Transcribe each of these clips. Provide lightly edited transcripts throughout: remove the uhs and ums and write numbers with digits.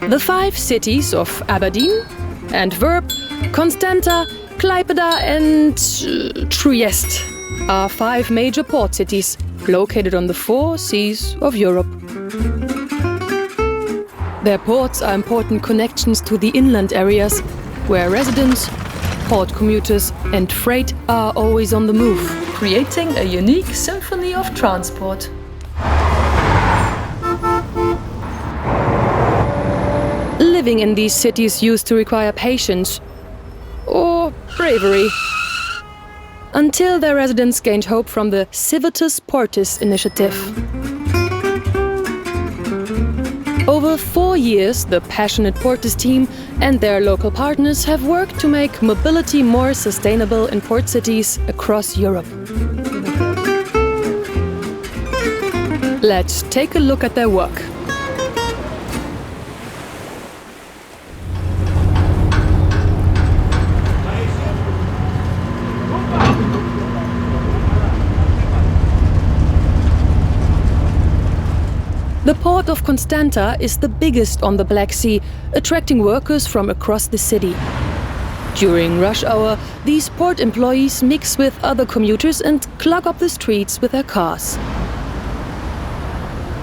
The 5 cities of Aberdeen, Antwerp, Constanta, Klaipeda and Trieste are 5 major port cities located on the 4 seas of Europe. Their ports are important connections to the inland areas where residents, port commuters and freight are always on the move, creating a unique symphony of transport. Living in these cities used to require patience or bravery, until their residents gained hope from the CIVITAS Portis initiative. Over 4 years, the passionate Portis team and their local partners have worked to make mobility more sustainable in port cities across Europe. Let's take a look at their work. The port of Constanta is the biggest on the Black Sea, attracting workers from across the city. During rush hour, these port employees mix with other commuters and clog up the streets with their cars.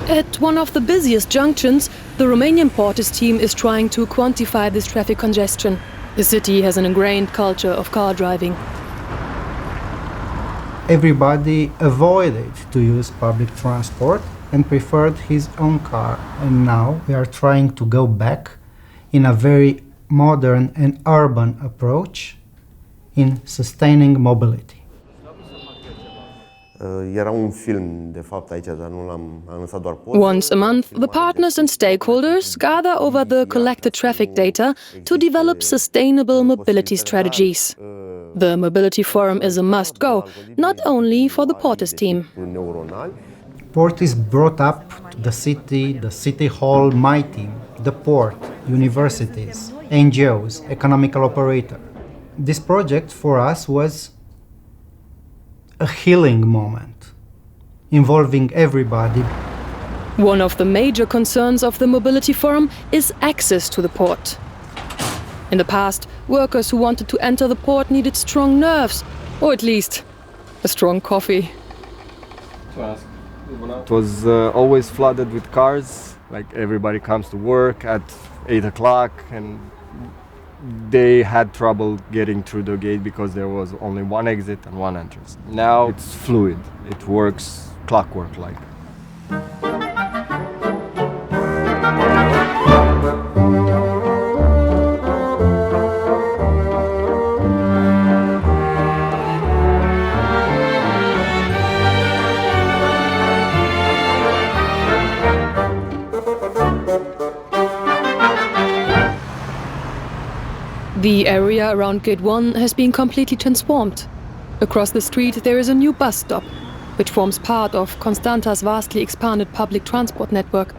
At one of the busiest junctions, the Romanian Portis team is trying to quantify this traffic congestion. The city has an ingrained culture of car driving. Everybody avoided to use public transport and preferred his own car, and now we are trying to go back in a very modern and urban approach in sustaining mobility. Once a month, the partners and stakeholders gather over the collected traffic data to develop sustainable mobility strategies. The Mobility Forum is a must-go, not only for the Portis team. Portis brought up the city hall, my team, the port, universities, NGOs, economical operator. This project for us was a healing moment, involving everybody. One of the major concerns of the Mobility Forum is access to the port. In the past, workers who wanted to enter the port needed strong nerves, or at least a strong coffee. It was always flooded with cars, like everybody comes to work at 8 o'clock and they had trouble getting through the gate because there was only one exit and one entrance. Now it's fluid, it works clockwork-like. The area around Gate 1 has been completely transformed. Across the street there is a new bus stop, which forms part of Constanta's vastly expanded public transport network.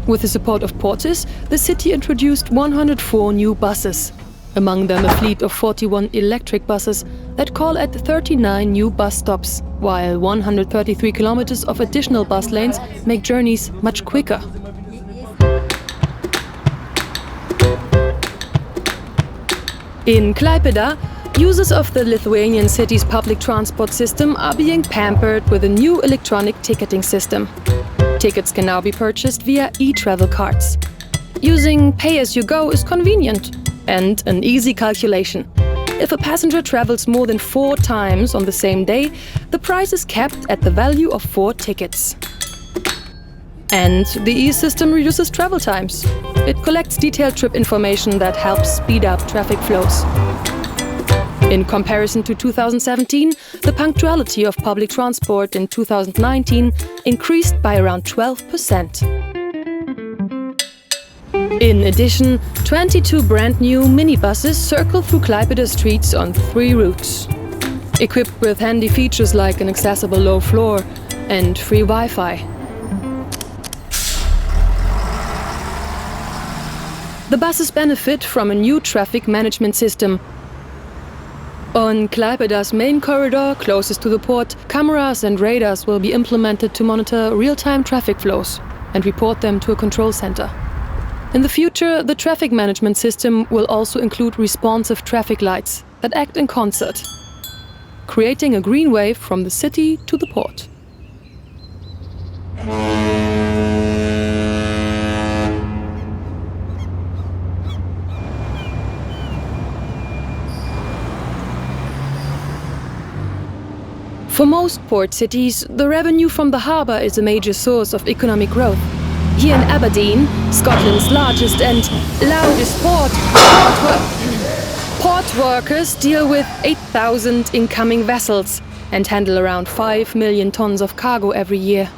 With the support of Portis, the city introduced 104 new buses, among them a fleet of 41 electric buses that call at 39 new bus stops, while 133 kilometers of additional bus lanes make journeys much quicker. In Klaipeda, users of the Lithuanian city's public transport system are being pampered with a new electronic ticketing system. Tickets can now be purchased via e-travel cards. Using pay-as-you-go is convenient and an easy calculation. If a passenger travels more than 4 times on the same day, the price is capped at the value of 4 tickets. And the e-system reduces travel times. It collects detailed trip information that helps speed up traffic flows. In comparison to 2017, the punctuality of public transport in 2019 increased by around 12%. In addition, 22 brand new minibuses circle through Klaipeda streets on 3 routes. Equipped with handy features like an accessible low floor and free Wi-Fi. The buses benefit from a new traffic management system. On Klaipeda's main corridor, closest to the port, cameras and radars will be implemented to monitor real-time traffic flows and report them to a control center. In the future, the traffic management system will also include responsive traffic lights that act in concert, creating a green wave from the city to the port. For most port cities, the revenue from the harbour is a major source of economic growth. Here in Aberdeen, Scotland's largest and loudest port workers deal with 8,000 incoming vessels and handle around 5 million tons of cargo every year.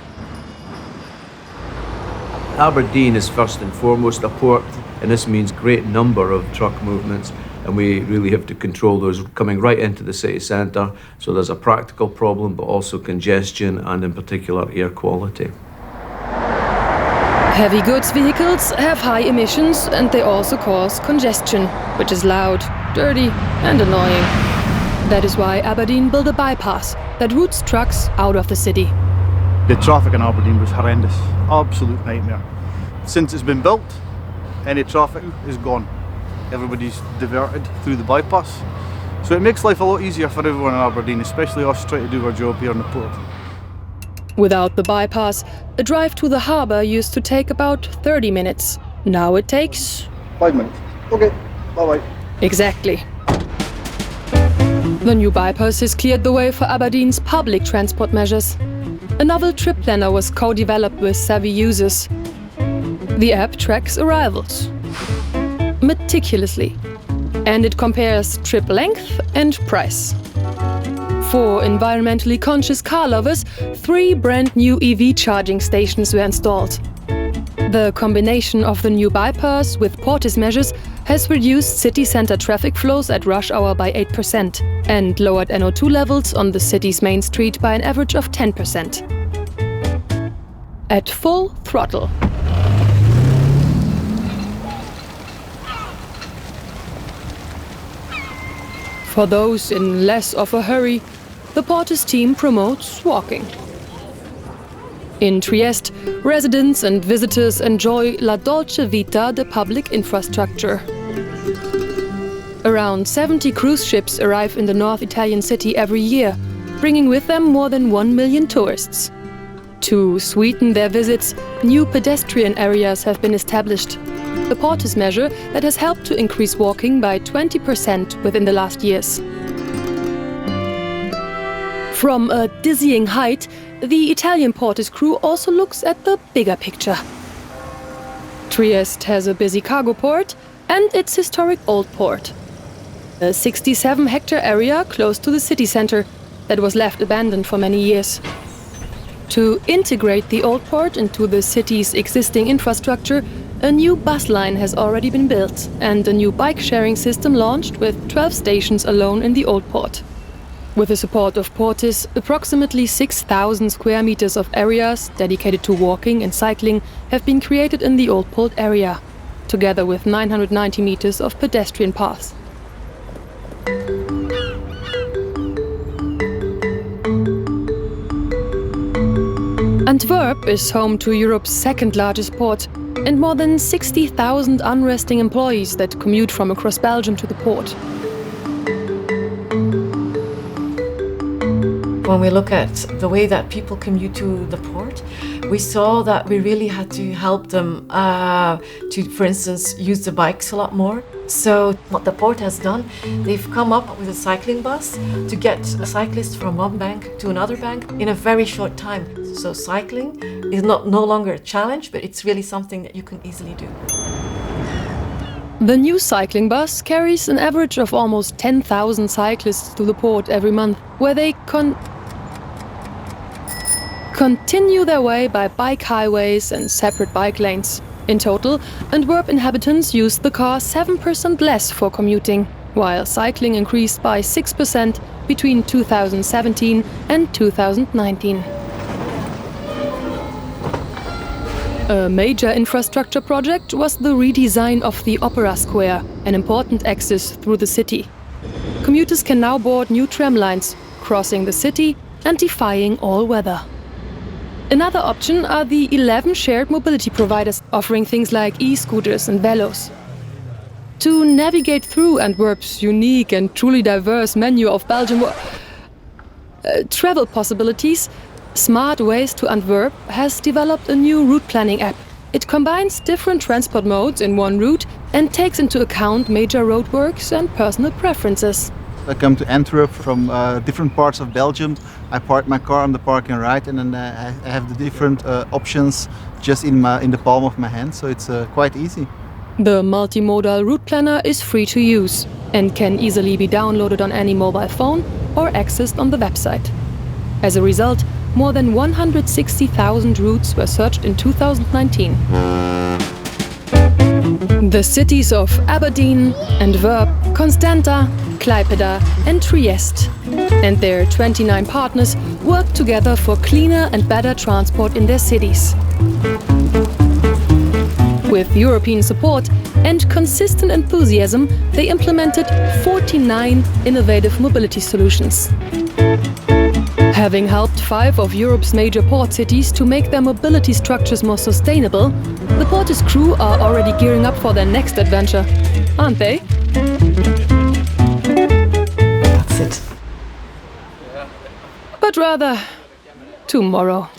Aberdeen is first and foremost a port, and this means great number of truck movements, and we really have to control those coming right into the city centre. So there's a practical problem, but also congestion and in particular air quality. Heavy goods vehicles have high emissions and they also cause congestion, which is loud, dirty and annoying. That is why Aberdeen built a bypass that routes trucks out of the city. The traffic in Aberdeen was horrendous, absolute nightmare. Since it's been built, any traffic is gone. Everybody's diverted through the bypass. So it makes life a lot easier for everyone in Aberdeen, especially us trying to do our job here in the port. Without the bypass, a drive to the harbour used to take about 30 minutes. Now it takes 5 minutes. Okay, bye-bye. Exactly. The new bypass has cleared the way for Aberdeen's public transport measures. A novel trip planner was co-developed with savvy users. The app tracks arrivals meticulously, and it compares trip length and price. For environmentally conscious car lovers, 3 brand new EV charging stations were installed. The combination of the new bypass with Portis measures has reduced city centre traffic flows at rush hour by 8% and lowered NO2 levels on the city's main street by an average of 10%. At full throttle. For those in less of a hurry, the Portis team promotes walking. In Trieste, residents and visitors enjoy La Dolce Vita, the public infrastructure. Around 70 cruise ships arrive in the North Italian city every year, bringing with them more than 1 million tourists. To sweeten their visits, new pedestrian areas have been established. The Portis measure that has helped to increase walking by 20% within the last years. From a dizzying height, the Italian Portis crew also looks at the bigger picture. Trieste has a busy cargo port and its historic old port. A 67-hectare area close to the city centre that was left abandoned for many years. To integrate the old port into the city's existing infrastructure, a new bus line has already been built and a new bike-sharing system launched with 12 stations alone in the old port. With the support of Portis, approximately 6,000 square meters of areas dedicated to walking and cycling have been created in the old port area, together with 990 meters of pedestrian paths. Antwerp is home to Europe's second largest port and more than 60,000 unresting employees that commute from across Belgium to the port. When we look at the way that people commute to the port, we saw that we really had to help them to, for instance, use the bikes a lot more. So what the port has done, they've come up with a cycling bus to get a cyclist from one bank to another bank in a very short time. So cycling is no longer a challenge, but it's really something that you can easily do. The new cycling bus carries an average of almost 10,000 cyclists to the port every month, where they continue their way by bike highways and separate bike lanes. In total, Antwerp inhabitants used the car 7% less for commuting, while cycling increased by 6% between 2017 and 2019. A major infrastructure project was the redesign of the Opera Square, an important axis through the city. Commuters can now board new tram lines, crossing the city and defying all weather. Another option are the 11 shared mobility providers offering things like e-scooters and velos. To navigate through Antwerp's unique and truly diverse menu of Belgian travel possibilities, Smart Ways to Antwerp has developed a new route planning app. It combines different transport modes in one route and takes into account major roadworks and personal preferences. I come to Antwerp from different parts of Belgium. I park my car on the parking right, and then I have the different options just in the palm of my hand, so it's quite easy. The multimodal route planner is free to use and can easily be downloaded on any mobile phone or accessed on the website. As a result, more than 160,000 routes were searched in 2019. The cities of Aberdeen, Antwerp, Constanta, Klaipeda and Trieste and their 29 partners work together for cleaner and better transport in their cities. With European support and consistent enthusiasm, they implemented 49 innovative mobility solutions. Having helped 5 of Europe's major port cities to make their mobility structures more sustainable, the Portis crew are already gearing up for their next adventure, aren't they? That's it. But rather, tomorrow.